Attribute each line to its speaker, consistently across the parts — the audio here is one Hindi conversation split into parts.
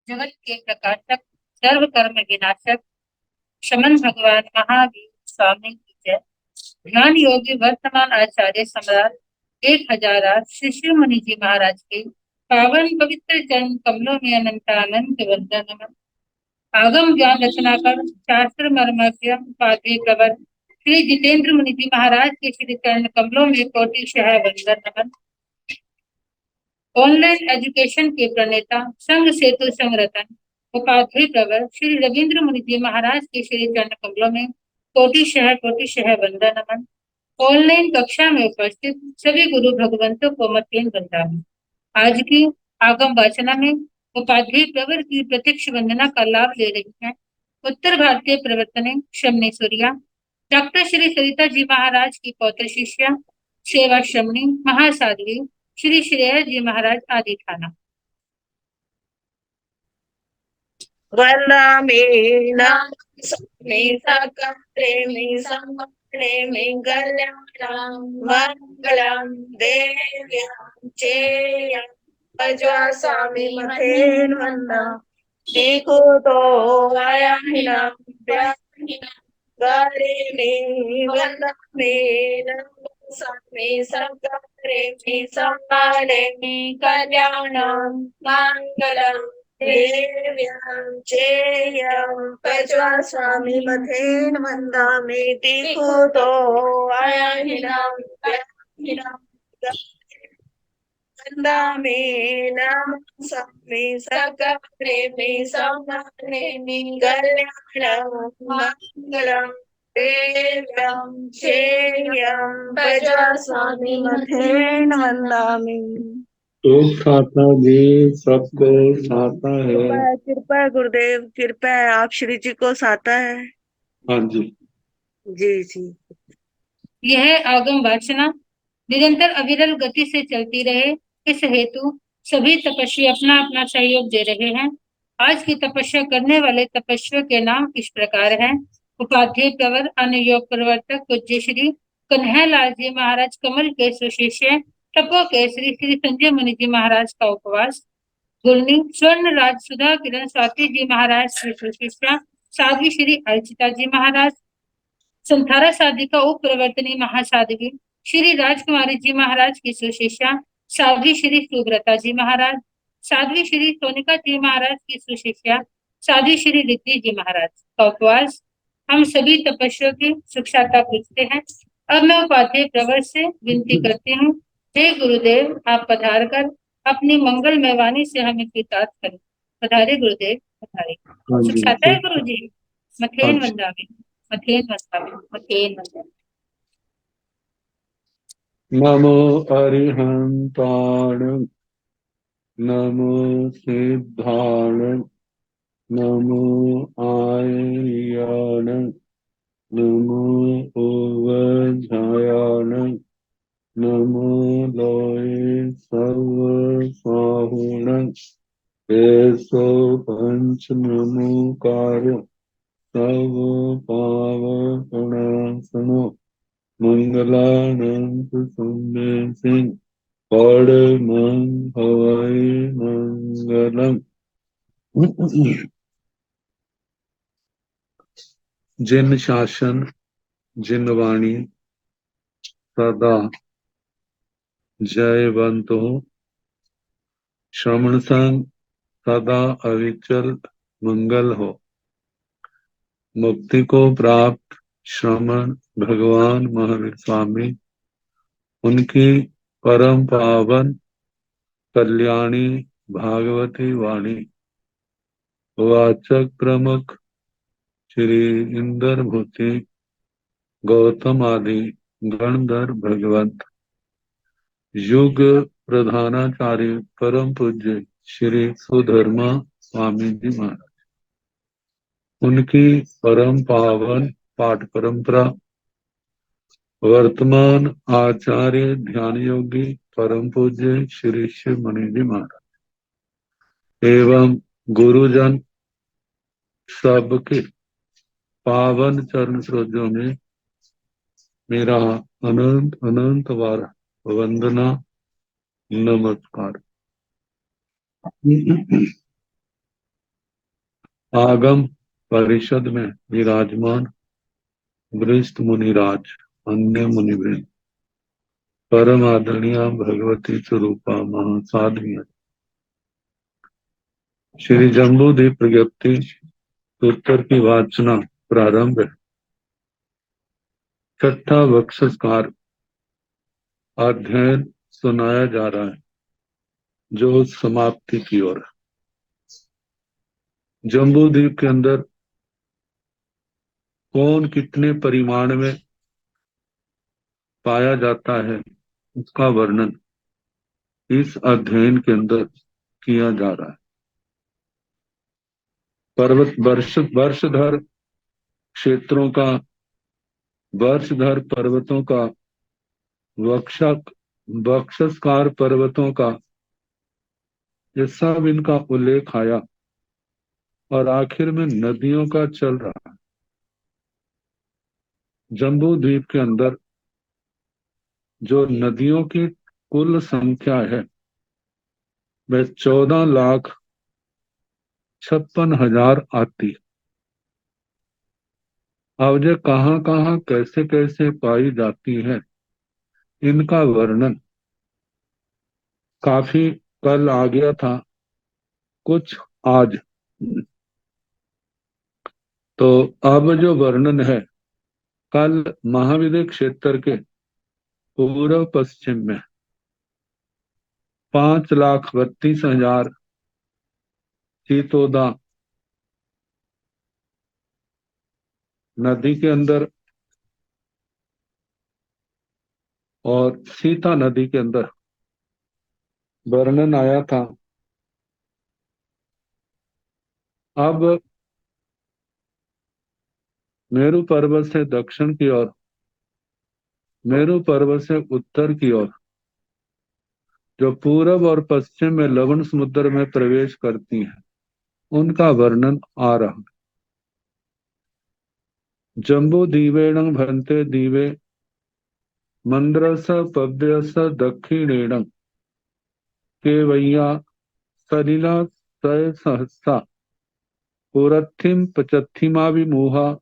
Speaker 1: जगत के प्रकाशक, सर्व कर्म विनाशक, शमन भगवान महावीर स्वामी की जय। ध्यान योगी वर्तमान आचार्य सम्राट 1000 शिष्य मुनि जी महाराज के पावन पवित्र चरण कमलों में अनंतानंत वंदन। आगम ज्ञान रचनाकर शास्त्र मर्मज्ञ पादी प्रवर श्री जितेंद्र मुनि जी महाराज के श्री चरण कमलों में कोटि शह वंदन नमन। ऑनलाइन एजुकेशन के प्रणेता संघ सेतु संरतन उपाध्याय प्रवर श्री रविंद्र मुनि जी महाराज के श्री चरण कमलों में कोटि शह वंदन नमन। ऑनलाइन कक्षा में उपस्थित सभी गुरु भगवंतों को मतेन वंदना। आज की आगम वाचना में उपाध्याय प्रवर की प्रत्यक्ष वंदना का लाभ ले रही हैं उत्तर भारतीय प्रवर्तने शमनी सूर्या, डॉक्टर श्री सरिता जी महाराज की पौत्र शिष्या, सेवा शमनी महासाध्वी श्री श्रेया जी महाराज आदि थाना।
Speaker 2: वंदामि नमामि सकल प्रेमी प्रेमी कल्याणं मंगलं देव्यां चेयं पज्वासामि मथेन वंदा देखो तो आयाहिना व्याहिना गरेणि वंदामि नमामि सकल प्रेमी कल्याणं मंगलं देव्यां चेयं पज्वासामि मथेन वन्दामि तो आयाहिनां व्याहिनां वन्दामि नमामि सकल प्रेमी कल्याणं मंगलं देव्यां चेयं पज्वासामि मथेन वन्दामि।
Speaker 3: तो खाता जी सबको साता है।
Speaker 2: कृपया गुरुदेव, कृपया आप श्री जी को साता है।
Speaker 3: हाँ जी
Speaker 2: जी जी।
Speaker 1: यह आगम वाचना निरंतर अविरल गति से चलती रहे, इस हेतु सभी तपस्वी अपना अपना सहयोग दे रहे हैं। आज की तपस्या करने वाले तपस्वियों के नाम इस प्रकार हैं। उपाध्याय प्रवर अनुयोग प्रवर्तक पूज्य श्री कन्हैयालाल जी महाराज कमल के सुशिष्य तपो के श्री श्री संजय मुनि जी महाराज का उपवास। गुरनी स्वर्ण राज सुधा किरण स्वाति जी महाराज श्री सुशिष्या साध्वी श्री अर्चिता जी महाराज। संथारा साधिका उप प्रवर्तनी महासाध्वी श्री राजकुमारी जी महाराज की सुशिष्या साध्वी श्री सुब्रता जी महाराज। साध्वी श्री सोनिका जी महाराज की सुशिष्या साध्वी श्री रिद्धि जी महाराज का उपवास। हम सभी तपस्वियों की सुखशाता पूछते हैं। अब मैं उपाध्याय प्रवर से विनती करती हूँ, हे गुरुदेव आप पधार कर अपनी मंगलमय वाणी से हमें कृतार्थ करें। पधारे गुरुदेव पधारे। सुखशाता है गुरु जी। मथेन वंदामि मथेन वंदामि मथेन वंदामि।
Speaker 3: नमो अरिहंताण, नमो सिद्धाण, नमो आयर्याण, नमो ओवझायाण, नमो लोये सर्व साहुण, ऐसो पंच नमोकार सर्व पावनासनो मंगलानंद संदेशिं परमं हवै मंगलम। जिन शासन जिन वाणी सदा जयवंत हो, श्रवण संग सदा अविचल मंगल हो। मुक्ति को प्राप्त श्रमण भगवान महावीर स्वामी, उनकी परम पावन कल्याणी भागवती वाणी वाचक प्रमुख श्री इंद्र भूति गौतम आदि गणधर भगवंत, युग प्रधानाचार्य परम पूज्य श्री सुधर्मा स्वामी जी महाराज, उनकी परम पावन पाठ परंपरा, वर्तमान आचार्य ध्यान योगी परम पूज्य श्री शिव मुनि जी महाराज एवं गुरुजन सबके पावन चरण सरोजों में मेरा अनंत अनंत बार वंदना नमस्कार। आगम परिषद में विराजमान वरिष्ठ मुनिराज, अन्य मुनिवृंद, परम आदरणीय भगवती स्वरूपा महासाध्वी, श्री जम्बूद्वीप प्रज्ञप्ति सूत्र की वाचना प्रारंभ है। छठा वक्षस्कार अध्ययन सुनाया जा रहा है, जो समाप्ति की ओर है। जम्बूद्वीप के अंदर कौन कितने परिमाण में पाया जाता है, उसका वर्णन इस अध्ययन के अंदर किया जा रहा है। पर्वत वर्षधर क्षेत्रों का, वर्षधर पर्वतों का, वक्षस्कार पर्वतों का, ये सब इनका उल्लेख आया और आखिर में नदियों का चल रहा है। जम्बू द्वीप के अंदर जो नदियों की कुल संख्या है वह 14,56,000 आती है। अब ये कहाँ कहाँ कैसे कैसे पाई जाती है, इनका वर्णन काफी कल आ गया था, कुछ आज। तो अब जो वर्णन है, कल महाविद्य क्षेत्र के पूर्व पश्चिम में 5,32,000 सीतोदा नदी के अंदर और सीता नदी के अंदर वर्णन आया था। अब मेरु पर्वत से दक्षिण की ओर, मेरु पर्वत से उत्तर की ओर जो पूर्व और पश्चिम में लवण समुद्र में प्रवेश करती हैं, उनका वर्णन आ रहा है। जम्बू दीवेण भंते दीवे मंद्रस पव्यस दक्षिणेण केवय्या सलिला सय सहसा पुरथिम पचथिमा विमोहा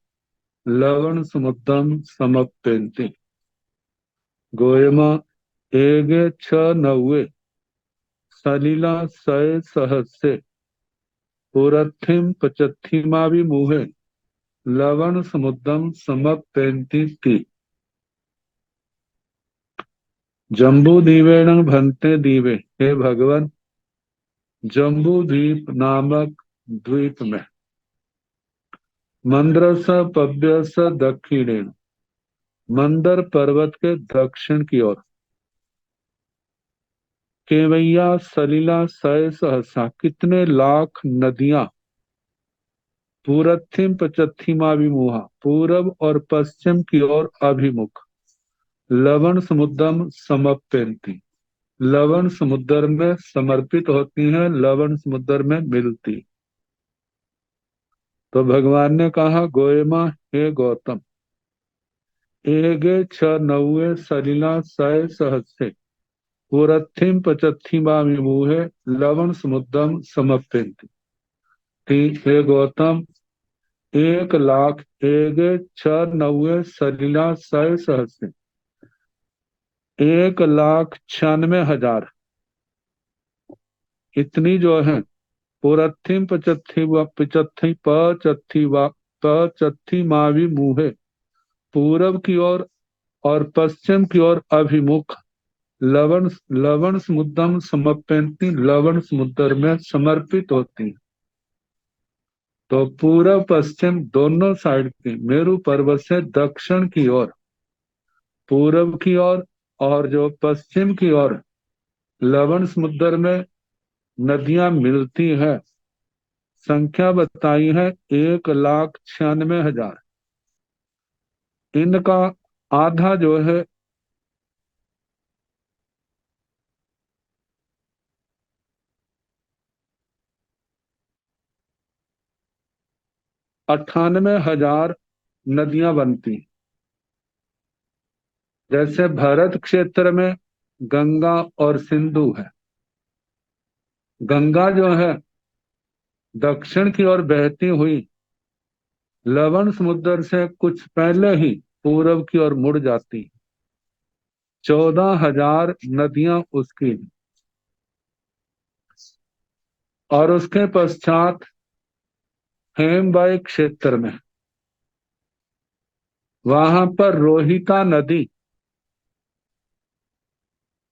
Speaker 3: लवण समुद्रम समप्यन्ति। गोयमा एगे छ नव्वे सलिला सय सहस्से पुरथिम पचथिमा विमोहे लवण समुद्रम समप्यन्ति ति। जम्बू दीवेण भंते दीवे, हे भगवान, जम्बू द्वीप नामक द्वीप में मंद्रस पव्यस दक्षिणेण, मंदर पर्वत के दक्षिण की ओर केवैया सलिला सय सहसा, कितने लाख नदियां पूरथिम पचथिमा विमुहा, पूरब और पश्चिम की ओर अभिमुख लवण समुद्रम समप्यन्ति, लवण समुद्र में समर्पित होती हैं, लवण समुद्र में मिलती। तो भगवान ने कहा, गोयमा, हे गौतम, एगे छ नव्वे सलिला सय सहस्से पुरथिम पचथिमा विमुहे लवण समुद्रम समप्यन्ति। हे गौतम, 1,00,000 एगे छ नव्वे सलिला सय सहस्से, 1,96,000 इतनी जो है पुरथिम पचथी मावी मुहे, पूरब की ओर और पश्चिम की ओर अभिमुख लवण लवण समुद्रम समप्यन्ति, लवण समुद्र में समर्पित होती है। तो पूरब पश्चिम दोनों साइड की, मेरु पर्वत से दक्षिण की ओर, पूरब की ओर और जो पश्चिम की ओर लवण समुद्र में नदियां मिलती है, संख्या बताई है 1,96,000। इनका आधा जो है अट्ठानवे हजार नदियां बनती। जैसे भारत क्षेत्र में गंगा और सिंधु है। गंगा जो है दक्षिण की ओर बहती हुई लवण समुद्र से कुछ पहले ही पूरब की ओर मुड़ जाती। 14,000 नदियां उसकी, और उसके पश्चात हेमबाई क्षेत्र में, वहां पर रोहिता नदी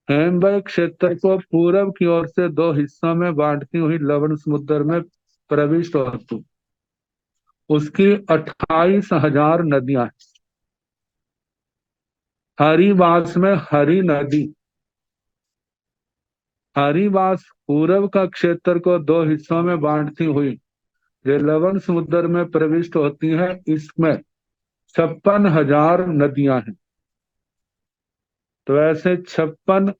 Speaker 3: हेमबाई क्षेत्र को पूरब की ओर से दो हिस्सों में बांटती हुई लवण समुद्र में प्रविष्ट होती। उसकी 28,000 नदियां हैं। हरिवास में हरि नदी, हरिवास पूरब का क्षेत्र को दो हिस्सों में बांटती हुई ये लवण समुद्र में प्रविष्ट होती है। इसमें 56,000 नदियां हैं। तो ऐसे 56,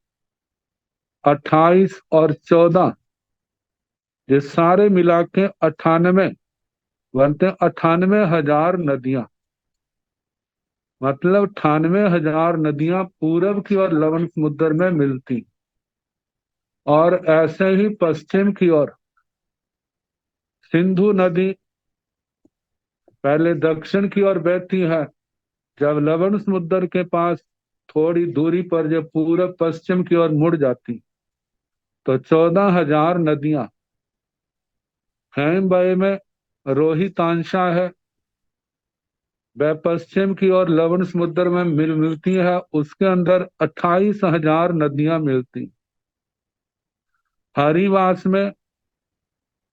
Speaker 3: 28 और 14, ये सारे मिला के 98 बनते हैं। 98,000 नदियां, मतलब 98,000 नदियां पूरब की ओर लवण समुद्र में मिलती। और ऐसे ही पश्चिम की ओर सिंधु नदी पहले दक्षिण की ओर बहती है, जब लवण समुद्र के पास थोड़ी दूरी पर जब पूरब पश्चिम की ओर मुड़ जाती, तो 14,000 नदियां हेमबय में रोहितांशा है, वह पश्चिम की ओर लवण समुद्र में मिलती है। उसके अंदर 28,000 नदियां मिलती। हरिवास में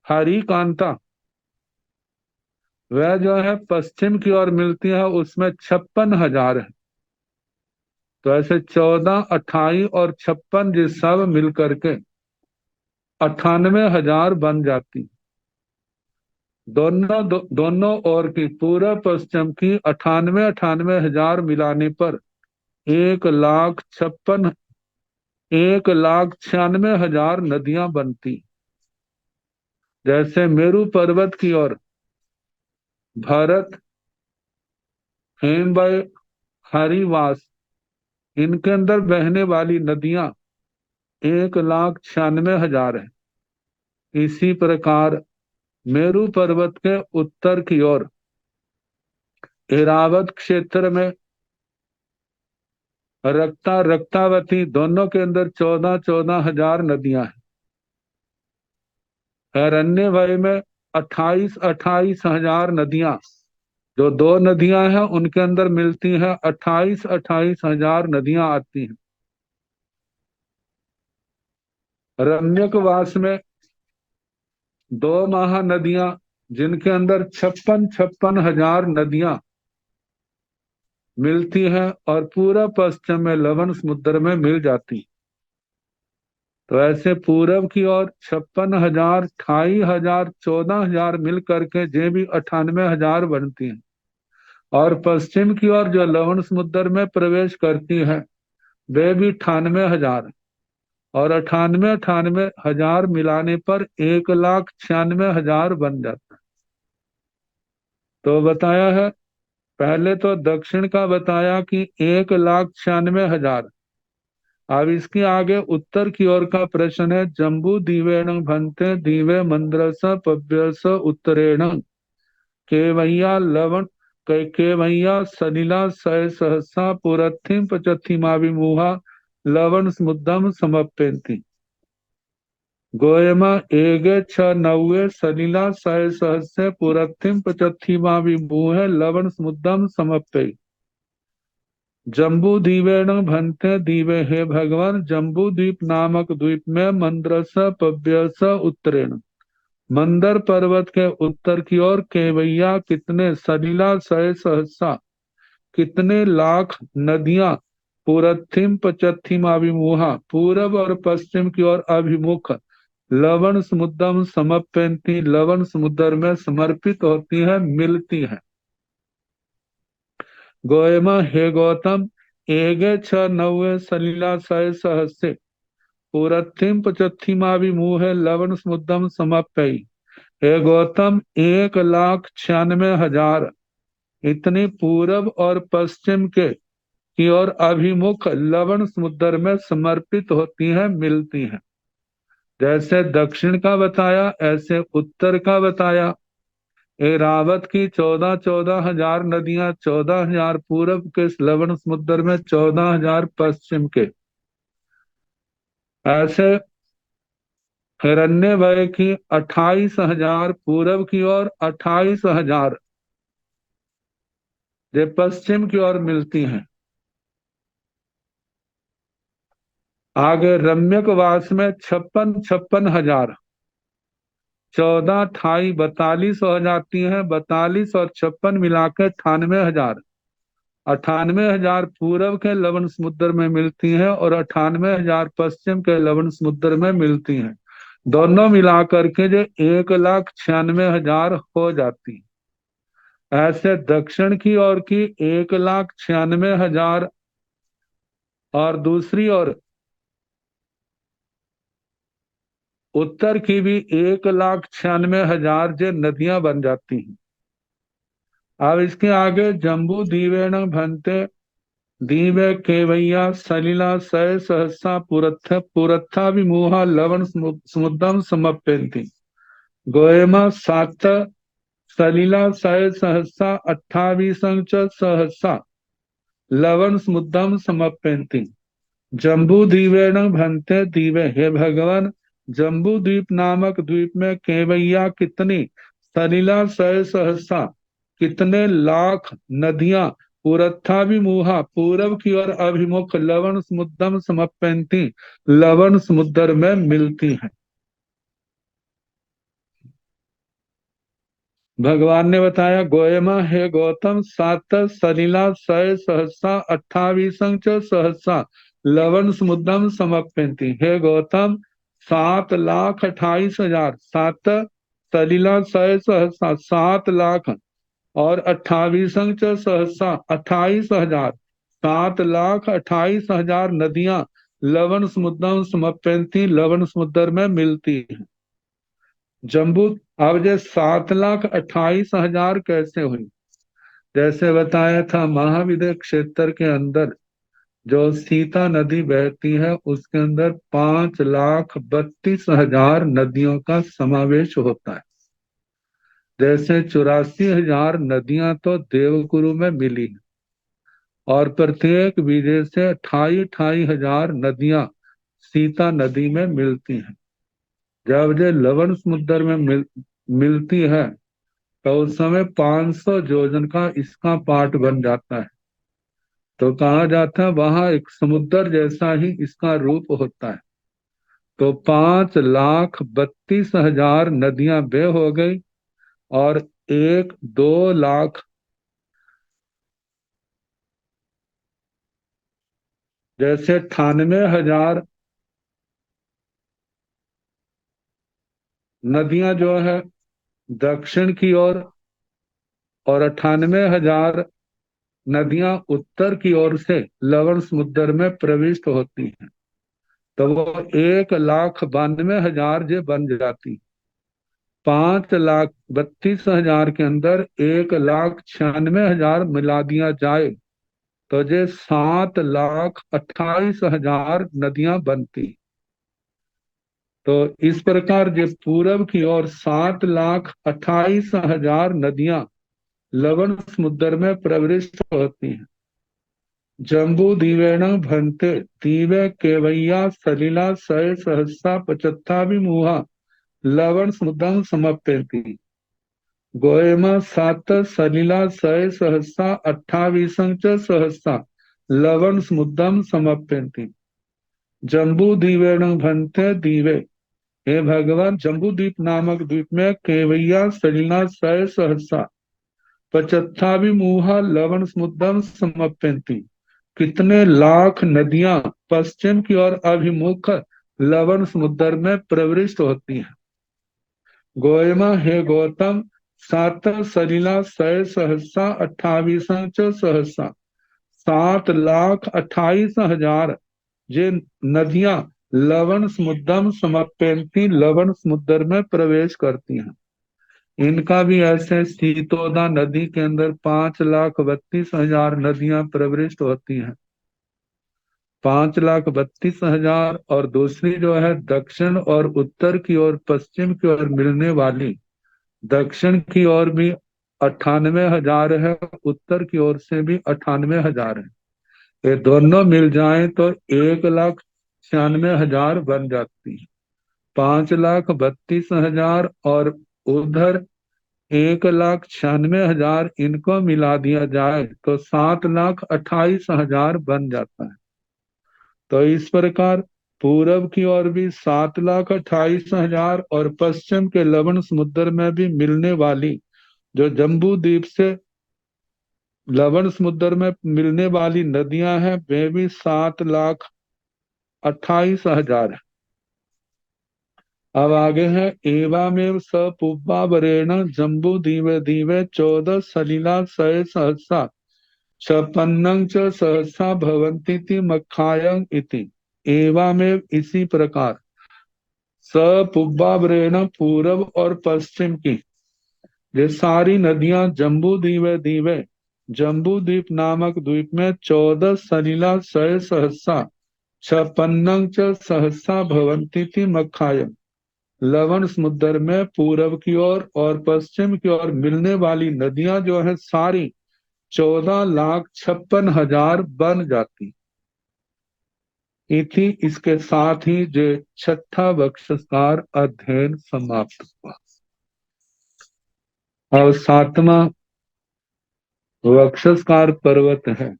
Speaker 3: हरिकांता, वह जो है पश्चिम की ओर मिलती है, उसमें 56,000 है। तो ऐसे 14, 28 और 56 ये सब मिलकर के 98,000 बन जाती। दोनों ओर की पूरब पश्चिम की 98,000 मिलाने पर 1,96,000 नदियां बनती। जैसे मेरू पर्वत की ओर भरत, हेमबय, हरिवास, इनके अंदर बहने वाली नदियां 1,96,000 है। इसी प्रकार मेरू पर्वत के उत्तर की ओर इरावत क्षेत्र में रक्तावती, दोनों के अंदर 14,000 नदियां हैं। हिरण्यवय में 28,000 नदियां, जो दो नदियां हैं उनके अंदर मिलती हैं, 28,000 नदियां आती हैं। रम्यकवास में दो महानदियां, जिनके अंदर 56,000 नदियां मिलती हैं और पूरा पश्चिम में लवण समुद्र में मिल जाती। तो ऐसे पूरब की ओर 56,000, 28,000, 14,000 मिल करके जे भी 98,000 बनती हैं। और पश्चिम की ओर जो लवण समुद्र में प्रवेश करती है, वे भी 98,000, और 98,000 मिलाने पर 1,96,000 बन जाता है। तो बताया है, पहले तो दक्षिण का बताया कि 1,96,000। अब इसके आगे उत्तर की ओर का प्रश्न है, जम्बू दीवेण भंते दीवे मंद्रस पव्यस उत्तरेण केवैया लवण केवैया सलिला सय सहसा पुरथिम पचथिमा विमुहा लवण समुद्रम समप्यंती। गोयमा एगे छ नव्वे सलिला सय सहस्य पुरथिम पचथिमा विमुहे लवण समुद्रम समप्य। जम्बू द्वीपेण भंते द्वीपे, हे भगवान, जम्बू द्वीप नामक द्वीप में मंद्रस पव्यस उत्तरेण, मंदर पर्वत के उत्तर की ओर केवैया कितने, सलिला सय सहसा कितने लाख नदियां, पूरथिम पचथिमाभिमुहा पूरब और पश्चिम की ओर अभिमुख लवण समुद्रम समप्यंती, लवण समुद्र में समर्पित होती है, मिलती है। गोयमा, हे गौतम, एगे छ नव्वे सलिला सय सहस्य पूरथिम पचथिमाभिमुहे लवण समुद्रम समप्यई। हे गौतम, 1,96,000 इतनी पूरब और पश्चिम के की ओर अभिमुख लवण समुद्र में समर्पित होती हैं, मिलती हैं। जैसे दक्षिण का बताया ऐसे उत्तर का बताया। एरावत की 14,000 नदियां, 14,000 पूरब के लवण समुद्र में, 14,000 पश्चिम के। ऐसे हिरण्यवय की 28,000 पूरब की ओर, 28,000 ये पश्चिम की ओर मिलती हैं। आगे रम्यक वास में 56,000, 14 अठाई 42 हो जाती है। 42 और 56 मिलाकर 98,000। 98,000 पूरब के लवण समुद्र में मिलती हैं और 98,000 पश्चिम के लवण समुद्र में मिलती हैं। दोनों मिलाकर के जो 1,96,000 हो जाती। ऐसे दक्षिण की ओर की 1,96,000 और दूसरी ओर उत्तर की भी 1,96,000 जो नदियां बन जाती हैं। अब इसके आगे जम्बू दीवेण भंते, दीवे केवैया सलिला सय सहसा पुरत्था विमूहा लवण समुद्रम समप्यन्ति। गोएमा सात सलिला सय सहसा 28 सहसा लवण समुद्रम समप्यन्ति। जम्बू द्वीपेण भंते दीवे, हे भगवान जम्बू द्वीप नामक द्वीप में केवैया कितनी, सलिला सय सहसा कितने लाख नदियां, पुरत्थाभिमुहा पूरब की ओर अभिमुख लवण समुद्रम समप्यन्ति लवण समुद्र में मिलती हैं। भगवान ने बताया गोयमा, हे गौतम सात सलिला सय सहसा 28 सहसा लवण समुद्रम समप्यन्ति। हे गौतम 7,28,000, सात सलिला सय सहसा 7,00,000 और 28 सहसा 28,000, 7,28,000 नदियां लवण समुद्रम समप्यन्ति लवण समुद्र में मिलती हैं। जम्बू, अब जे 7,28,000 कैसे हुई? जैसे बताया था महाविद्य क्षेत्र के अंदर जो सीता नदी बहती है उसके अंदर 5,32,000 नदियों का समावेश होता है। जैसे 84,000 नदियां तो देवगुरु में मिली है और प्रत्येक विजय से 28,000 नदियां सीता नदी में मिलती हैं। जब ये लवण समुद्र में मिलती है तो उस समय 500 योजन का इसका पार्ट बन जाता है। तो कहा जाता है वहां एक समुद्र जैसा ही इसका रूप होता है। तो 5,32,000 नदियां बह हो गई और 1-2 लाख, जैसे 98,000 नदियां जो है दक्षिण की ओर और 98,000 नदियां उत्तर की ओर से लवण समुद्र में प्रविष्ट होती हैं। तो वो 1,92,000 जे बन जाती। 5,32,000 के अंदर 1,96,000 मिला दिया जाए तो जे 7,28,000 नदियां बनती। तो इस प्रकार जो पूरब की ओर 7,28,000 नदियां लवण समुद्र में प्रविष्ट होती हैं। जम्बू दीवेण भंते दीवे केवैया सलिला सय सहसा 75 लवण समुद्रम समप्यन्ति। गोएमा सात सलिला सय सहसा 28 सहसा लवण समुद्रम समप्यन्ति। जम्बू दीवेण भंते दीवे, हे भगवान जम्बू द्वीप नामक द्वीप में केवैया सलिला सय सहसा 75 लवण समुद्रम समप्यन्ति कितने लाख नदियां पश्चिम की ओर अभिमुख लवण समुद्र में प्रविष्ट होती हैं। गोयमा, हे गौतम सात सलिला सय सहसा 28 सहसा 7,28,000 जे नदियां लवण समुद्रम समप्यन्ति लवण समुद्र में प्रवेश करती हैं। इनका भी ऐसे सीतोदा नदी के अंदर 5,32,000 नदियां प्रविष्ट होती हैं। 5,32,000 और दूसरी जो है दक्षिण और उत्तर की ओर पश्चिम की ओर मिलने वाली, दक्षिण की ओर भी 98,000 है, उत्तर की ओर से भी 98,000 है। ये दोनों मिल जाएं तो 1,96,000 बन जाती है। 5,32,000 और उधर 1,96,000, इनको मिला दिया जाए तो 7,28,000 बन जाता है। तो इस प्रकार पूरब की ओर भी 7,28,000 और पश्चिम के लवण समुद्र में भी मिलने वाली, जो जम्बू द्वीप से लवण समुद्र में मिलने वाली नदियां हैं, वे भी 7,28,000 है। अब आगे है, एवामेव स पुब्बावरेण जम्बू दीवे दीवे 14 सलिला सय सहसा छपन्नं च सहसा भवन्तीति मखायं इति। एवामेव इसी प्रकार, स पुब्बावरेण पूरब और पश्चिम की ये सारी नदियां जम्बू दीवे दीवे, जम्बू द्वीप नामक द्वीप में 14 सलिला सय सहसा छपन्नं च सहसा भवन्तीति मखायं, लवण समुद्र में पूरब की ओर और पश्चिम की ओर मिलने वाली नदियां जो है सारी 14,56,000 बन जाती। इति, इसके साथ ही जो छठा वक्षस्कार अध्ययन समाप्त हुआ। और सातवां वक्षस्कार पर्वत है,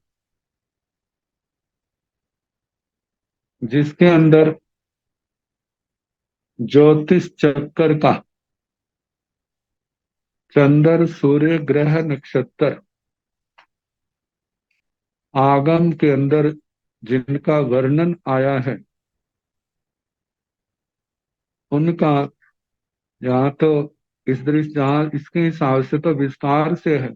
Speaker 3: जिसके अंदर ज्योतिष चक्कर का चंद्र सूर्य ग्रह नक्षत्र आगम के अंदर जिनका वर्णन आया है, उनका यहाँ तो इस दृश्य जहाँ इसके हिसाब से तो विस्तार से है,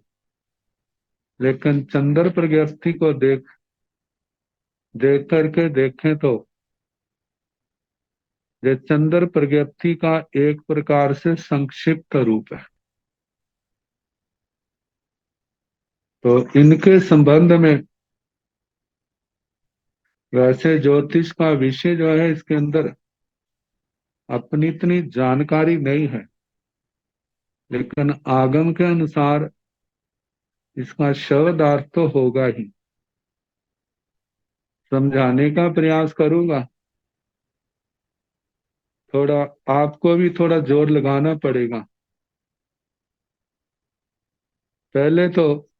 Speaker 3: लेकिन चंद्र प्रगति को देख देख करके देखें तो ये चंद्र प्रगति का एक प्रकार से संक्षिप्त रूप है। तो इनके संबंध में वैसे ज्योतिष का विषय जो है, इसके अंदर अपनी इतनी जानकारी नहीं है, लेकिन आगम के अनुसार इसका शब्दार्थ तो होगा ही। समझाने का प्रयास करूंगा, थोड़ा आपको भी थोड़ा जोर लगाना पड़ेगा। पहले तो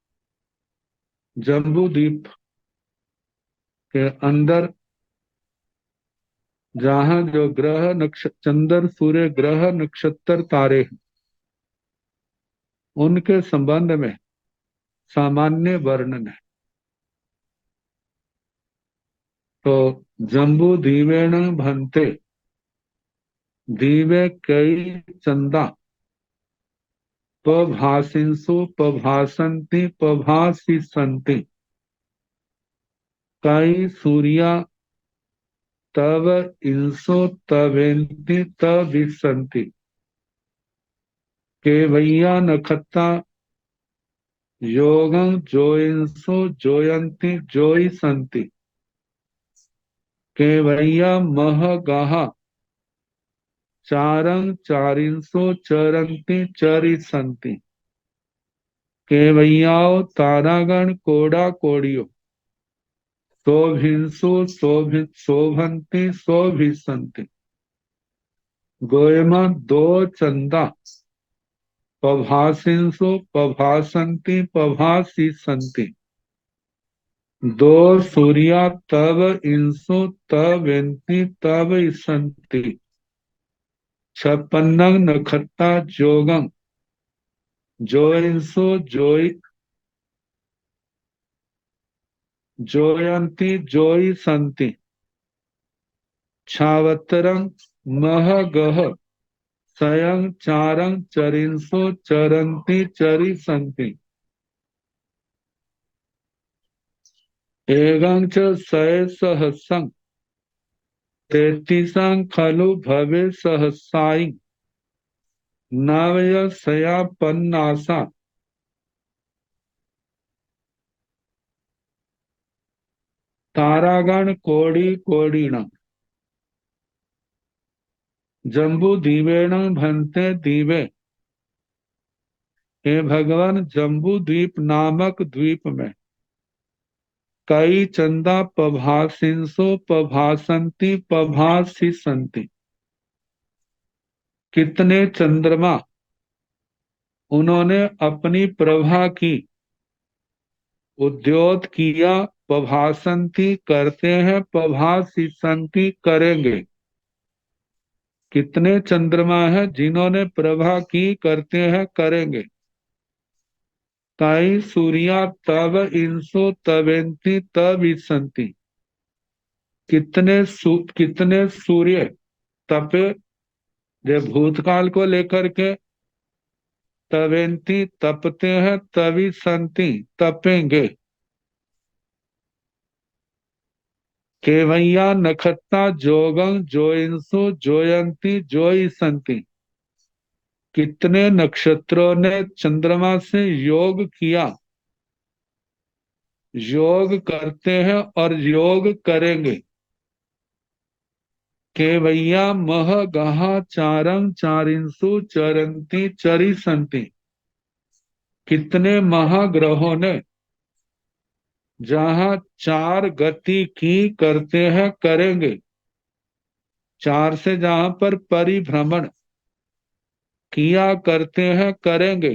Speaker 3: जम्बू द्वीप के अंदर जहां जो ग्रह नक्षत्र चंद्र सूर्य ग्रह नक्षत्र तारे हैं, उनके संबंध में सामान्य वर्णन है। तो जम्बू दीवेण भन्ते, दीवे कई चंदा पभासिंसु पभासंति पभासी संति, कई सूर्या तव इंसो तवेन्ति तविसंति, केवैया नखत्ता योगं जोइंसो जोयन्ति जोई संति, केवैया महगाहा चारं चारिंसो चरन्ति चरि संति, केवैयाओ तारागण कोड़ा कोड़ियो शोभिंसु शोभित शोभन्ति शोभिसंति, गोयमा दो चंदा पभासिंसु पभासंति पभासी संति, दो सूर्या तव इंसु तवेन्ति तव संति, छपन्नं नखत्ता जोगं जोइंसु जोई जोयन्ति जोई संति, छावतरं महगह सयं चारं चरिंसो चरन्ति चरि संति, एवं च सय सहस्रं 33 खलु भवे सहस्राई नवयसया पन्नासा, तारागण कोटि कोटिन जम्बू दीवेण भन्ते दीवे। हे भगवान, जम्बू द्वीप नामक द्वीप में कई चंदा पभासिंसो पभासंति पभासिसंति। कितने चंद्रमा उन्होंने अपनी प्रभा की उद्योत किया। पभासंति करते हैं, पभासिसंति करेंगे। कितने चंद्रमा है जिन्होंने प्रभा की, करते हैं, करेंगे। कई सूर्या तब इंसो तवेंति तविसंति। कितने सूर्य तपे, जो भूतकाल को लेकर के, तवेंति तपते हैं, तविसंति तपेंगे। केवैया नखत्ता जोगं जोइंसो जोयंती जोईसंति। कितने नक्षत्रों ने चंद्रमा से योग किया, योग करते हैं और योग करेंगे। केवैया मह गहा चारंग चारिंसु चरंती चरिसंति। कितने महाग्रहों ने जहां चार गति की, करते हैं, करेंगे। चार से जहां पर परिभ्रमण किया, करते हैं, करेंगे।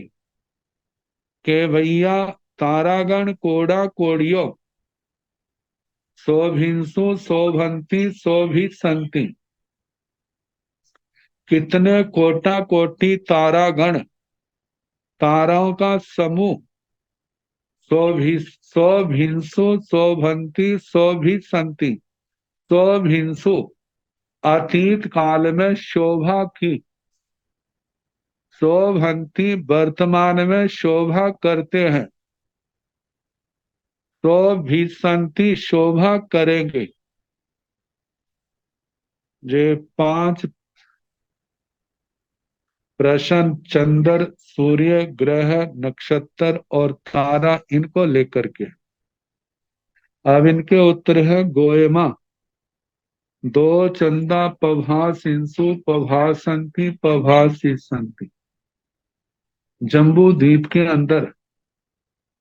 Speaker 3: केवैया तारागण कोड़ा कोड़ियो शोभिंसु शोभंती शोभिसंति। कितने कोटा कोटि तारागण, ताराओं का समूह, शोभिंसु शोभंती शोभिसंति। शोभिंसु अतीत काल में शोभा की, शोभंती वर्तमान में शोभा करते हैं, शोभिसंति शोभा करेंगे। ये 5 प्रश्न चंद्र, सूर्य, ग्रह, नक्षत्र और तारा, इनको लेकर के। अब इनके उत्तर है गोयमा। दो चंदा पभासिंसु पभासंति पभासिसंति। जम्बू द्वीप के अंदर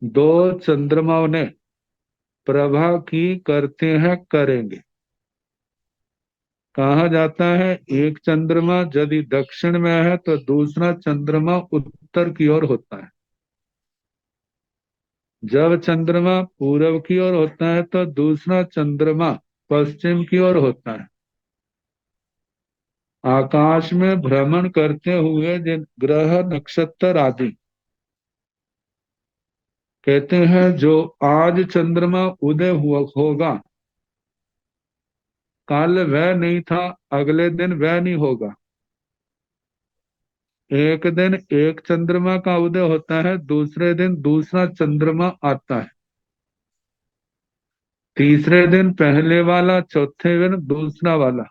Speaker 3: 2 चंद्रमाओं ने प्रभा की, करते हैं, करेंगे। कहा जाता है एक चंद्रमा यदि दक्षिण में है तो दूसरा चंद्रमा उत्तर की ओर होता है। जब चंद्रमा पूरब की ओर होता है तो दूसरा चंद्रमा पश्चिम की ओर होता है। आकाश में भ्रमण करते हुए जिन ग्रह नक्षत्र आदि, कहते हैं जो आज चंद्रमा उदय हुआ होगा, कल वह नहीं था, अगले दिन वह नहीं होगा। एक दिन एक चंद्रमा का उदय होता है, दूसरे दिन दूसरा चंद्रमा आता है, तीसरे दिन पहले वाला, चौथे दिन दूसरा वाला।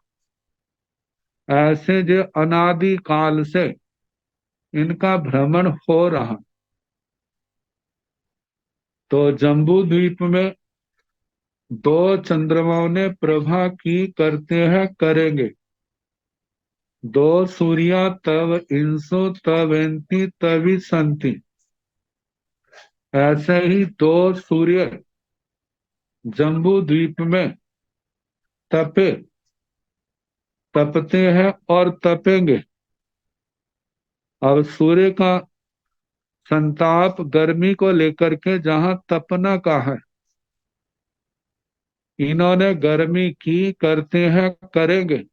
Speaker 3: ऐसे जो अनादि काल से इनका भ्रमण हो रहा। तो जम्बू द्वीप में 2 चंद्रमाओं ने प्रभा की, करते हैं, करेंगे। 2 सूर्या तव इंसो तवेंति तविसंति। ऐसे ही 2 सूर्य जम्बू द्वीप में तपे, तपते हैं और तपेंगे। अब सूर्य का संताप गर्मी को लेकर के जहां तपना का है, इन्होंने गर्मी की, करते हैं, करेंगे।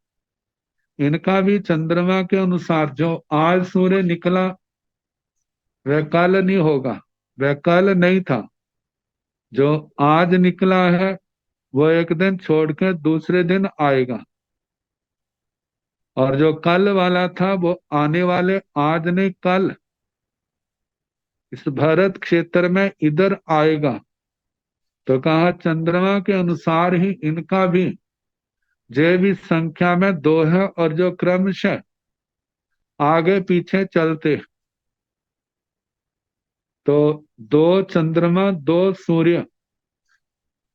Speaker 3: इनका भी चंद्रमा के अनुसार जो आज सूर्य निकला वह कल नहीं होगा, वह कल नहीं था। जो आज निकला है वो एक दिन छोड़ के दूसरे दिन आएगा, और जो कल वाला था वो आने वाले, आज नहीं कल, इस भारत क्षेत्र में इधर आएगा। तो कहा चंद्रमा के अनुसार ही इनका भी जे भी संख्या में 2 है, और जो क्रमशः आगे पीछे चलते। तो 2 चंद्रमा 2 सूर्य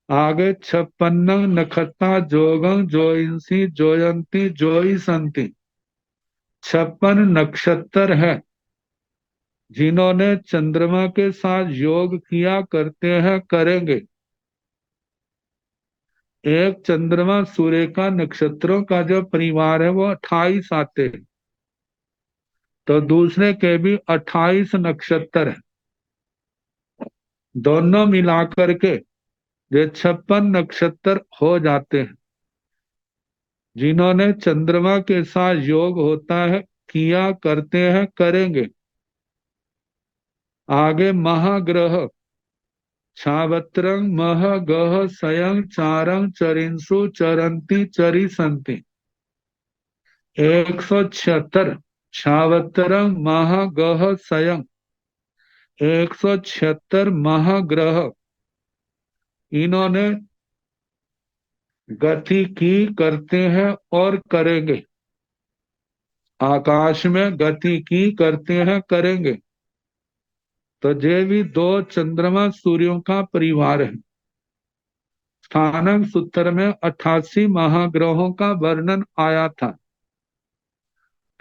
Speaker 3: आगे 56 नखत्ता जोगं जोइंसी जोयंती जोई संति। 56 नक्षत्र है जिन्होंने चंद्रमा के साथ योग किया, करते हैं, करेंगे। एक चंद्रमा सूर्य का नक्षत्रों का जो परिवार है वो 28 आते हैं, तो दूसरे के भी 28 नक्षत्र है। दोनों मिलाकर के ये 56 नक्षत्र हो जाते हैं जिन्होंने चंद्रमा के साथ योग होता है, किया, करते हैं, करेंगे। आगे महाग्रह छावत्रंग मह गह सयं चारंग चरिंसु चरंती चरिसंति। 176 छावत्रंग मह गह सयं, 176 महाग्रह इन्होंने गति की, करते हैं और करेंगे। आकाश में गति की, करते हैं, करेंगे। तो ये भी दो चंद्रमा सूर्यों का परिवार है। स्थानक सूत्र में 88 महाग्रहों का वर्णन आया था।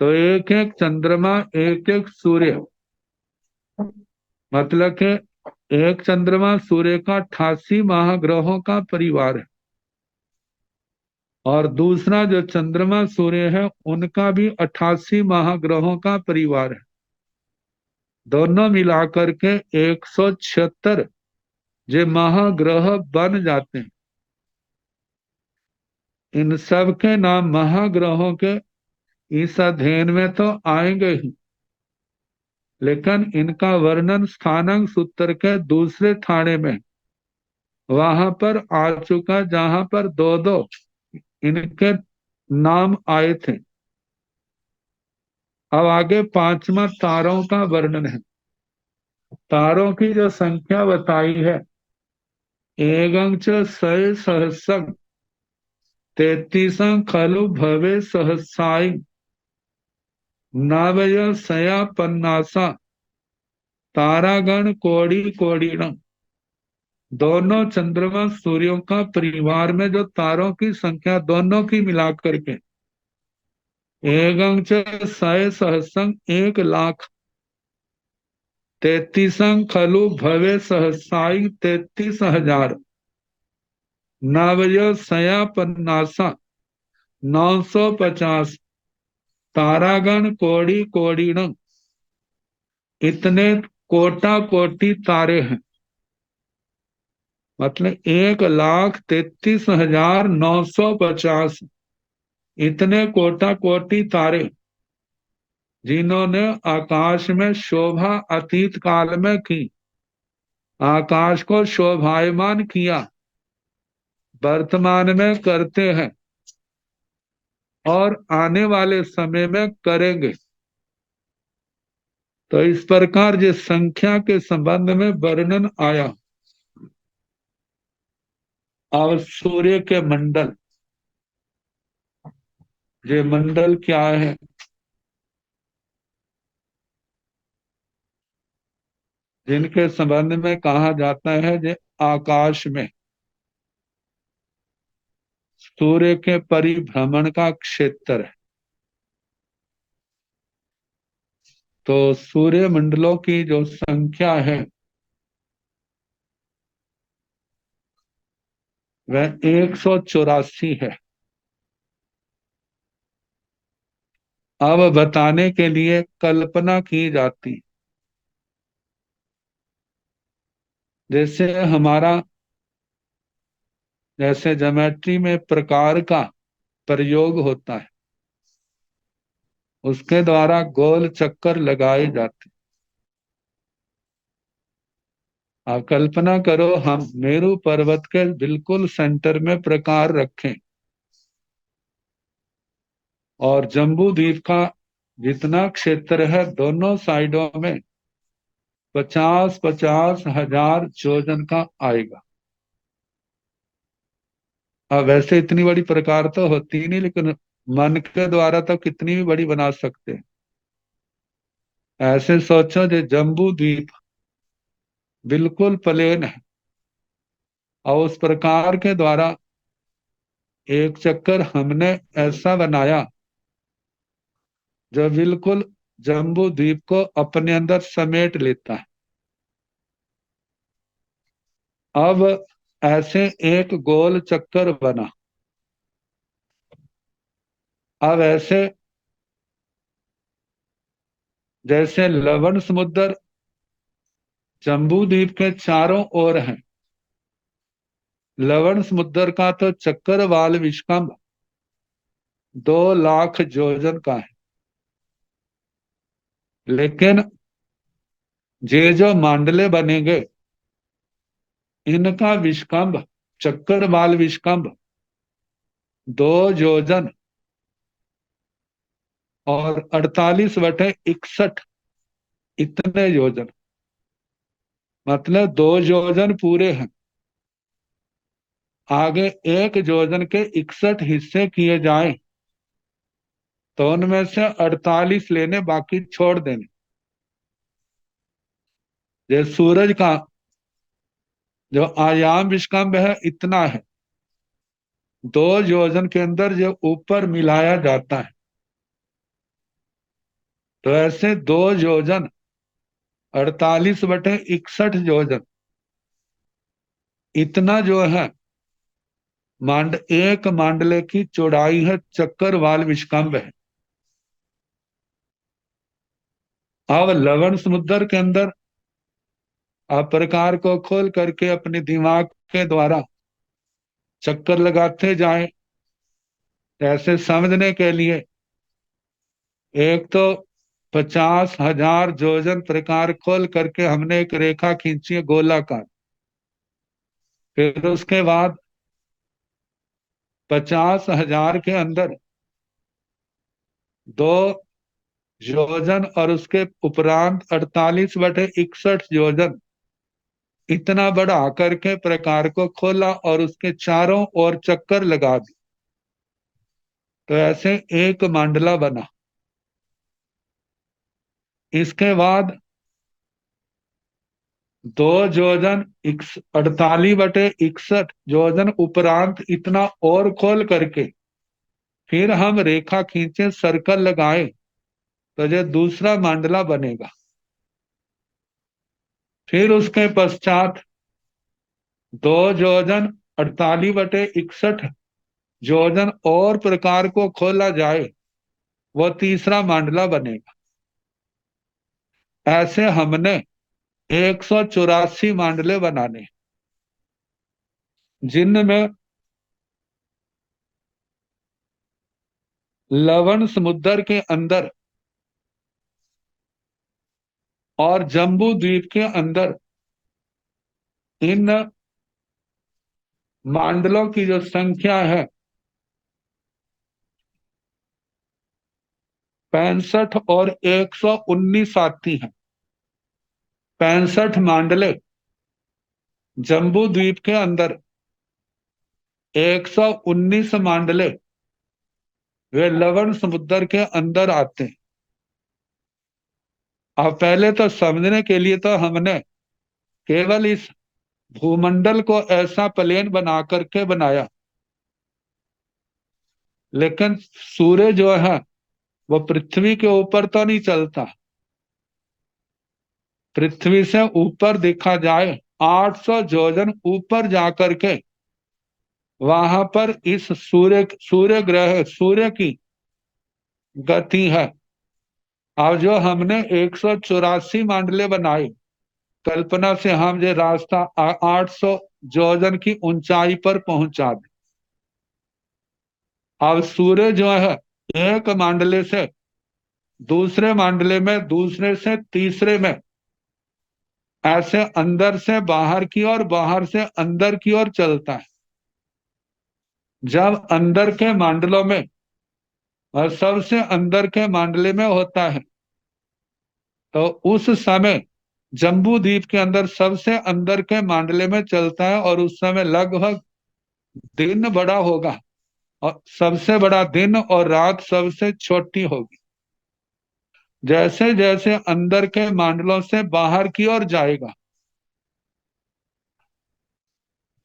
Speaker 3: तो एक एक चंद्रमा, एक एक सूर्य, मतलब कि एक चंद्रमा सूर्य का 88 महाग्रहों का परिवार है, और दूसरा जो चंद्रमा सूर्य है उनका भी 88 महाग्रहों का परिवार है। दोनों मिलाकर के 176 जो महाग्रह बन जाते हैं। इन सब के नाम महाग्रहों के इस अध्ययन में तो आएंगे ही, लेकिन इनका वर्णन स्थानांक सूत्र के दूसरे थाने में वहां पर आ चुका, जहां पर दो दो इनके नाम आए थे। अब आगे पांचवा तारों का वर्णन है। तारों की जो संख्या बताई है, एगं च सय सहस्रं 33 खलु भवे सहस्राय नवय सया पन्नासा तारागण कोड़ी कोड़ीणम। दोनों चंद्रमा सूर्यों का परिवार में जो तारों की संख्या दोनों की मिलाकर के एगं च सय सहस्रं 1,00,000 33 खलु भवे सहस्राय 33,000 नवय सया पन्नासा 950 तारागण कोड़ी कोड़ीणम। इतने कोटा कोटि तारे हैं, मतलब 1,33,950 इतने कोटा कोटि तारे जिन्होंने आकाश में शोभा अतीत काल में की, आकाश को शोभायमान किया, वर्तमान में करते हैं और आने वाले समय में करेंगे। तो इस प्रकार जिस संख्या के संबंध में वर्णन आया। और सूर्य के मंडल, ये मंडल क्या है? जिनके संबंध में कहा जाता है जे आकाश में सूर्य के परिभ्रमण का क्षेत्र है। तो सूर्य मंडलों की जो संख्या है वह 184 है। अब बताने के लिए कल्पना की जाती, जैसे हमारा जैसे ज्योमेट्री में प्रकार का प्रयोग होता है, उसके द्वारा गोल चक्कर लगाए जाते। आप कल्पना करो हम मेरू पर्वत के बिल्कुल सेंटर में प्रकार रखें और जम्बू द्वीप का जितना क्षेत्र है दोनों साइडों में 50-50 हजार योजन का आएगा। अब वैसे इतनी बड़ी प्रकार तो होती नहीं, लेकिन मन के द्वारा तो कितनी भी बड़ी बना सकते हैं। ऐसे सोचो जो जम्बू द्वीप बिल्कुल प्लेन है, और उस प्रकार के द्वारा एक चक्कर हमने ऐसा बनाया जो बिल्कुल जम्बू द्वीप को अपने अंदर समेट लेता है। अब ऐसे एक गोल चक्कर बना। अब ऐसे जैसे लवण समुद्र जम्बू द्वीप के चारों ओर है, लवण समुद्र का तो चक्करवाल विश्वकंभ 2 लाख योजन का है, लेकिन ये जो मांडले बनेंगे इनका विश्वकंभ, चक्करवाल विश्वकंभ 2 योजन और 48/61 इतने योजन, मतलब 2 योजन पूरे हैं। आगे 1 योजन के 61 हिस्से किए जाएं तो उनमें से 48 लेने, बाकी छोड़ देने। ये सूरज का जो आयाम विश्वकंभ है इतना है, 2 योजन के अंदर जो ऊपर मिलाया जाता है। तो ऐसे 2 योजन 48/61 योजन इतना जो है एक मांडले की चौड़ाई है, चक्करवाल विश्वकंभ है। अब लवण समुद्र के अंदर आप प्रकार को खोल करके अपने दिमाग के द्वारा चक्कर लगाते जाएं। ऐसे समझने के लिए एक तो 50,000 योजन प्रकार खोल करके हमने एक रेखा खींची है गोलाकार। फिर उसके बाद 50,000 के अंदर 2 योजन और उसके उपरांत 48/61 योजन इतना बढ़ा करके प्रकार को खोला और उसके चारों ओर चक्कर लगा दी। तो ऐसे एक मांडला बना। इसके बाद 2 योजन 48/61 उपरांत इतना और खोल करके फिर हम रेखा खींचे, सर्कल लगाए, तो ये दूसरा मांडला बनेगा। फिर उसके पश्चात 2 योजन 48/61 और प्रकार को खोला जाए, वो तीसरा मांडला बनेगा। ऐसे हमने 184 मांडले बनाने, जिनमें लवण समुद्र के अंदर और जम्बू द्वीप के अंदर इन मांडलों की जो संख्या है 65 और 119 आती है। 65 मांडले जम्बू द्वीप के अंदर, 119 मांडले वे लवण समुद्र के अंदर आते हैं। अब पहले तो समझने के लिए तो हमने केवल इस भूमंडल को ऐसा प्लेन बना करके बनाया, लेकिन सूर्य जो है वो पृथ्वी के ऊपर तो नहीं चलता। पृथ्वी से ऊपर देखा जाए 800 योजन ऊपर जाकर के वहां पर इस सूर्य ग्रह सूर्य की गति है। अब जो हमने 184 मांडले बनाए, कल्पना से हम ये रास्ता 800 योजन की ऊंचाई पर पहुंचा दे। अब सूर्य जो है एक मांडले से दूसरे मांडले में, दूसरे से तीसरे में, ऐसे अंदर से बाहर की ओर, बाहर से अंदर की ओर चलता है। जब अंदर के मांडलों में और सबसे अंदर के मांडले में होता है तो उस समय जम्बू द्वीप के अंदर सबसे अंदर के मांडले में चलता है और उस समय लगभग दिन बड़ा होगा और सबसे बड़ा दिन और रात सबसे छोटी होगी। जैसे जैसे अंदर के मांडलों से बाहर की ओर जाएगा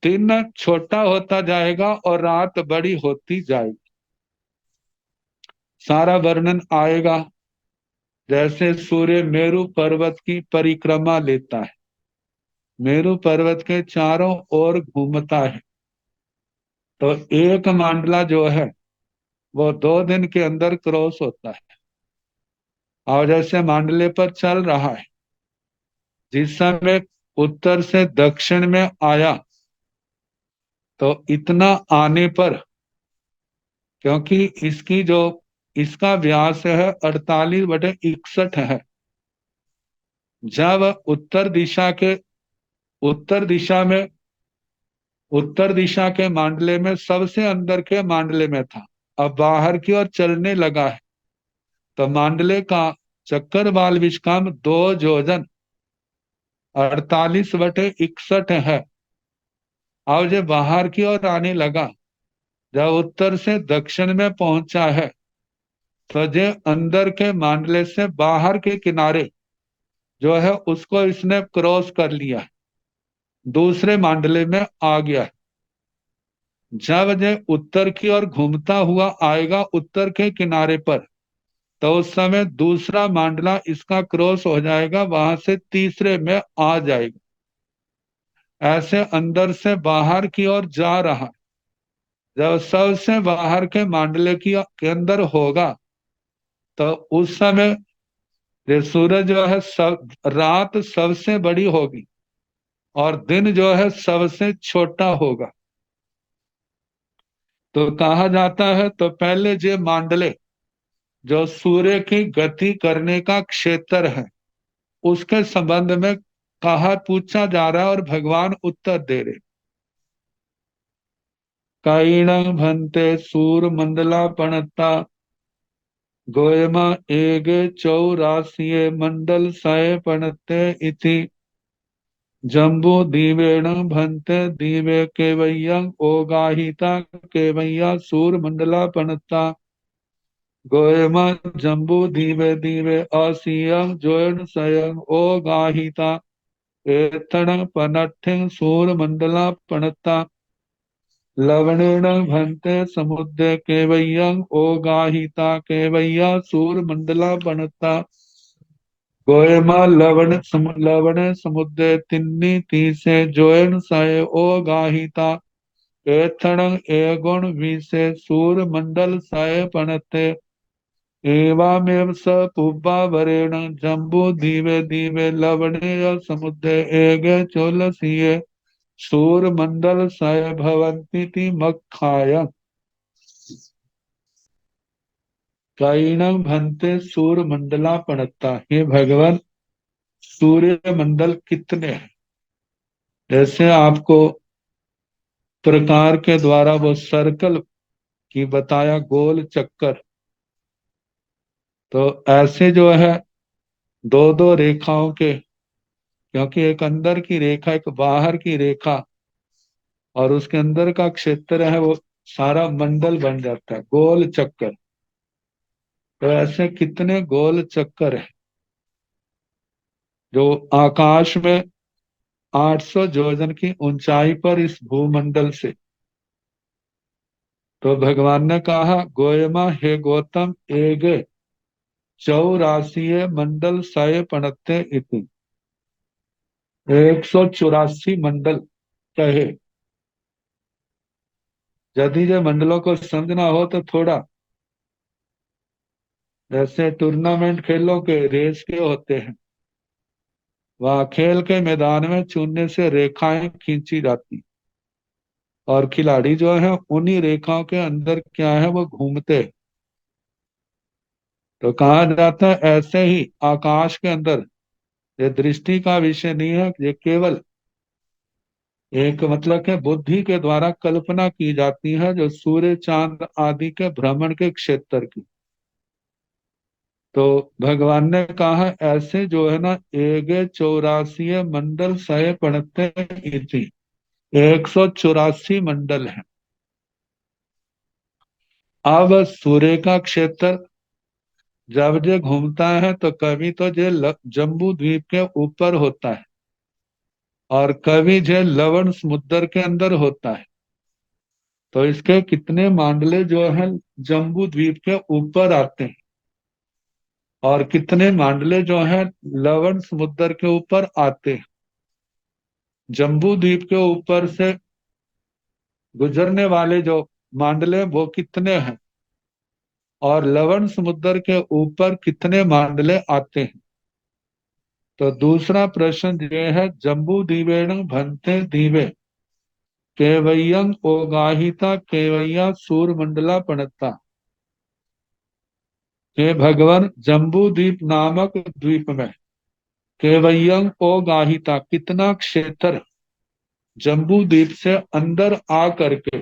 Speaker 3: दिन छोटा होता जाएगा और रात बड़ी होती जाएगी। सारा वर्णन आएगा। जैसे सूर्य मेरु पर्वत की परिक्रमा लेता है, मेरु पर्वत के चारों ओर घूमता है, तो एक मांडला जो है वो 2 दिन के अंदर क्रॉस होता है। और जैसे मांडले पर चल रहा है, जिस समय उत्तर से दक्षिण में आया तो इतना आने पर, क्योंकि इसका व्यास है 48/61 है। जब उत्तर दिशा में उत्तर दिशा के मांडले में सबसे अंदर के मांडले में था, अब बाहर की ओर चलने लगा है, तो मांडले का चक्कर बाल विस्काम 2 योजन 48/61 है। अब जब बाहर की ओर आने लगा, जब उत्तर से दक्षिण में पहुंचा है, तो जो अंदर के मांडले से बाहर के किनारे जो है उसको इसने क्रॉस कर लिया, दूसरे मांडले में आ गया। जब ये उत्तर की ओर घूमता हुआ आएगा उत्तर के किनारे पर, तो उस समय दूसरा मांडला इसका क्रॉस हो जाएगा, वहां से तीसरे में आ जाएगा। ऐसे अंदर से बाहर की ओर जा रहा। जब सबसे बाहर के मांडले के अंदर होगा, तो उस समय ये सूरज जो है रात सबसे बड़ी होगी और दिन जो है सबसे छोटा होगा। तो कहा जाता है, तो पहले जे मांडले जो सूर्य की गति करने का क्षेत्र है, उसके संबंध में कहा पूछा जा रहा है और भगवान उत्तर दे रहे। काइण भंते सूर मंडला पणता, गोयमा एगे 84 मंडल सय पणते इति, जम्बू दीवेण भंते दीवे केवय्यं ओगाहिता केवय्या सूर मंडला पणता, गोयमा जम्बू दीवे दीवे असियं जोयन सयं ओगाहिता, एथण पनठिं सूर मंडला पणता, लवणेन भंते समुद्रे केवय्यं ओगाहिता केवय्या सूर मंडला पणता, गोयमा लवण समुद्रे तिन्नी तीसे जोयन साये ओ गाहिता, एथण एगुण विसे सूर मंडल साये पणते, एवामेव स पुब्बा वरेण जम्बू दीवे दीवे लवणे समुद्रे एगे चोलसीये सूर मंडल साय भवन्ति मक्खाय। काइण भंते सूर मंडला पणता, हे भगवान सूर्य मंडल कितने हैं। जैसे आपको प्रकार के द्वारा वो सर्कल की बताया गोल चक्कर, तो ऐसे जो है दो दो रेखाओं के, क्योंकि एक अंदर की रेखा एक बाहर की रेखा और उसके अंदर का क्षेत्र है, वो सारा मंडल बन जाता है गोल चक्कर। तो ऐसे कितने गोल चक्कर है जो आकाश में 800 योजन की ऊंचाई पर इस भूमंडल से। तो भगवान ने कहा, गोयमा हे गौतम एगे 84 मंडल सय पणते इति, 184 मंडल कहे। यदि ये मंडलों को समझना हो तो थोड़ा जैसे टूर्नामेंट खेलों के रेस के होते हैं, वहां खेल के मैदान में चुनने से रेखाएं खींची जाती और खिलाड़ी जो है उन्हीं रेखाओं के अंदर क्या है वो घूमते हैं। तो कहा जाता है ऐसे ही आकाश के अंदर ये दृष्टि का विषय नहीं है, ये केवल एक मतलब के बुद्धि के द्वारा कल्पना की जाती है, जो सूर्य चांद आदि के भ्रमण के क्षेत्र की। तो भगवान ने कहा ऐसे जो है ना, एगे 84 मंडल सय पणते इति, 184 मंडल है। अब सूर्य का क्षेत्र जब जे घूमता है तो कभी तो जे जम्बू द्वीप के ऊपर होता है, और कवि जो लवण समुद्र के अंदर होता है। तो इसके कितने मांडले जो है जम्बू द्वीप के ऊपर आते हैं और कितने मांडले जो है लवण समुद्र के ऊपर आते हैं। जम्बू द्वीप के ऊपर से गुजरने वाले जो मांडले वो कितने हैं और लवण समुद्र के ऊपर कितने मांडले आते हैं। तो दूसरा प्रश्न ये है, जम्बू द्वीपेण भन्ते द्वीपे केवयं ओगाहिता केवय्या सूरमंडला पणता। हे भगवान, जम्बू द्वीप नामक द्वीप में केवयं ओगाहिता कितना क्षेत्र जम्बू द्वीप से अंदर आ करके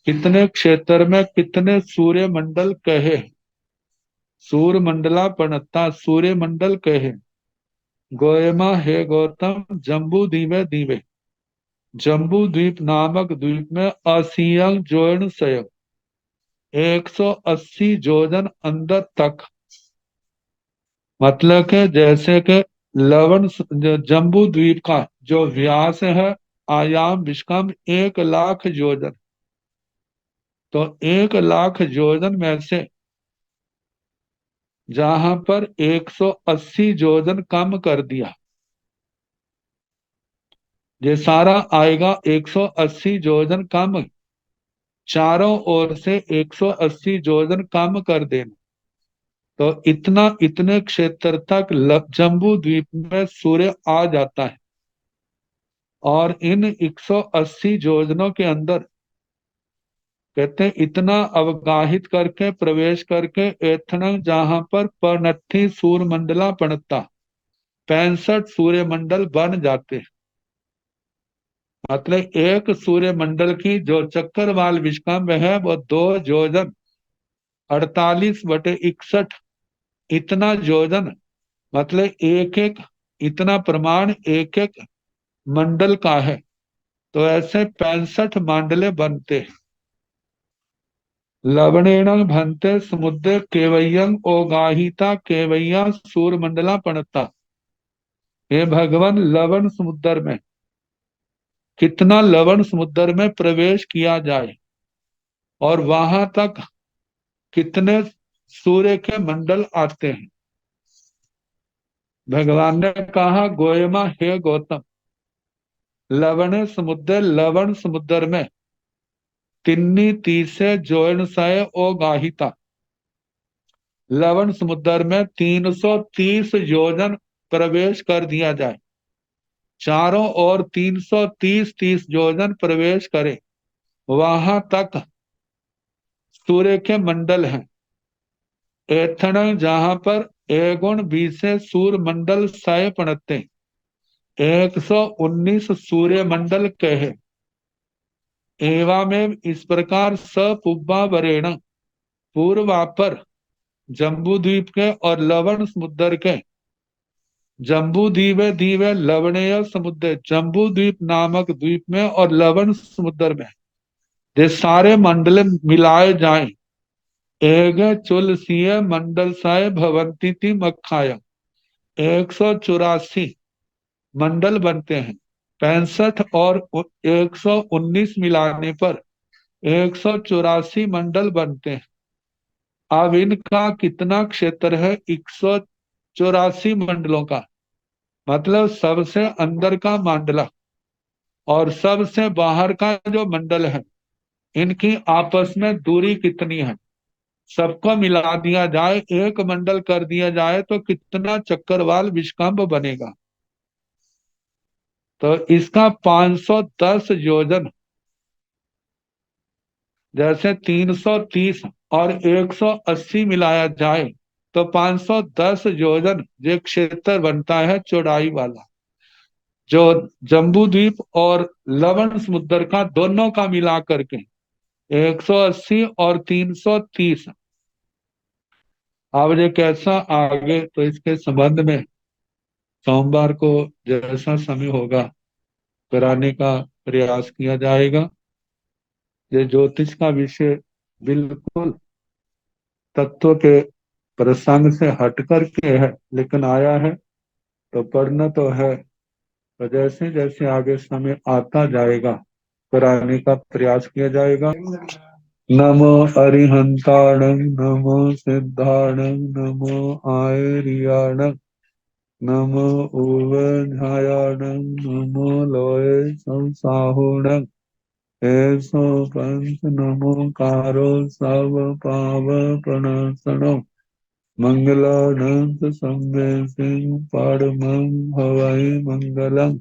Speaker 3: कितने क्षेत्र में कितने सूर्य मंडल कहे। सूर्य मंडला पणता सूर्य मंडल कहे। गोयमा हे गौतम जम्बू द्वीपे द्वीपे जम्बू द्वीप नामक द्वीप में असियं जोन सय 180 जोजन अंदर तक, मतलब के जैसे कि लवण जम्बू द्वीप का जो व्यास है आयाम विष्कम 1 लाख योजन। तो 1 लाख योजन में से जहां पर 180 योजन कम कर दिया, ये सारा आएगा 180 योजन कम, चारों ओर से 180 योजन कम कर देना। तो इतना इतने क्षेत्र तक जम्बू द्वीप में सूर्य आ जाता है और इन 180 योजनों के अंदर कहते हैं इतना अवगाहित करके प्रवेश करके एथन जहां पर परनथी सूर्य मंडला पड़ता 65 सूर्य मंडल बन जाते हैं। मतलब एक सूर्य मंडल की जो चक्रवाल विश्कम्भ है वो 2 योजन 48/61 इतना योजन, मतलब एक एक इतना प्रमाण एक एक मंडल का है। तो ऐसे 65 मंडले बनते हैं। लवणेन भन्ते समुद्र केवयं ओगाहिता केवय्या सूर्य मंडला पणता। हे भगवान, लवण समुद्र में कितना लवण समुद्र में प्रवेश किया जाए और वहां तक कितने सूर्य के मंडल आते हैं। भगवान ने कहा, गोयमा हे गौतम, लवण समुद्र में तिन्नी तीसे जोन सय ओ गाहिता। लवण समुद्र में 330 योजन प्रवेश कर दिया जाए, चारों ओर 330 योजन प्रवेश करे, वहां तक सूर्य के मंडल हैं। एथण जहां पर एगुण 20 सूर्य मंडल सय पणते 119 सूर्य मंडल कहे। एवा में इस प्रकार सपुब्बा वरेण पूर्वापर जम्बू द्वीप के और लवण समुद्र के जम्बू द्वीपे द्वीपे लवणीय समुद्र जम्बू द्वीप नामक द्वीप में और लवण समुद्र में ये सारे मंडल मिलाए जाएं एक चुलसीय मंडल साय भवंती थी मखाया 184 मंडल बनते हैं। 65 और 119 मिलाने पर 184 मंडल बनते हैं। अब इनका कितना क्षेत्र है? 184 मंडलों का, मतलब सबसे अंदर का मंडला और सबसे बाहर का जो मंडल है, इनकी आपस में दूरी कितनी है? सबको मिला दिया जाए, एक मंडल कर दिया जाए तो कितना चक्रवाल विष्कम्भ बनेगा? तो इसका 510 योजन, जैसे 330 और 180 मिलाया जाए तो 510 योजन ये क्षेत्र बनता है चौड़ाई वाला, जो जम्बू द्वीप और लवण समुद्र का दोनों का मिला करके 180 और 330। अब ये कैसा आगे तो इसके संबंध में सोमवार को जैसा समय होगा कराने का प्रयास किया जाएगा। ये ज्योतिष का विषय बिल्कुल तत्व के प्रसंग से हट कर के है, लेकिन आया है तो पढ़ना तो है। तो जैसे जैसे आगे समय आता जाएगा कराने का प्रयास किया जाएगा। नमो अरिहंताणं नमो सिद्धाणं नमो आयर्याणं नमो उवझायाणं नमो लोये संसाहुणं एसो पंच नमो कारो सब पाव प्रणसनो मंगलानंद संवेसिं परमं हवै मंगलम्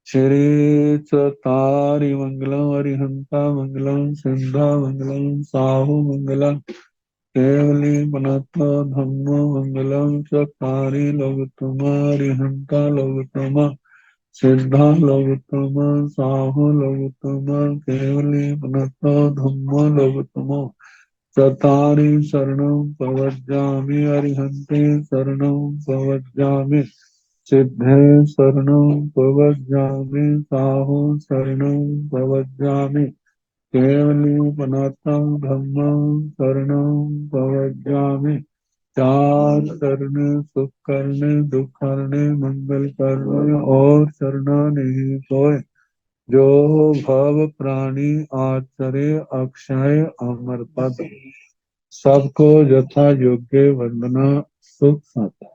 Speaker 3: श्री चतारि मंगलम अरिहंता मंगलम सिद्धा मंगलम साहु मंगलम केवली पनत्ता धम्मो मंगलम चतारि लोकतमा अरिहंता लोकतमा सिद्धा लोकतमा साहु लोकतमा केवली पनत्ता धम्मो लोकतमो चतारि शरणं प्रव्रजामि अरिहन्ते शरणं प्रव्रजामि सिद्धे शरणं प्रव्रजामि साहु शरणं प्रव्रजामि केवलीपनाथं धम्मं शरणं प्रव्रजामि चार शरण सुख करने दुख करने मंगल करने और शरणा नहीं कोय जो भव प्राणी आचरे अक्षय अमर पद सबको यथा योग्य वंदना सुख साथ।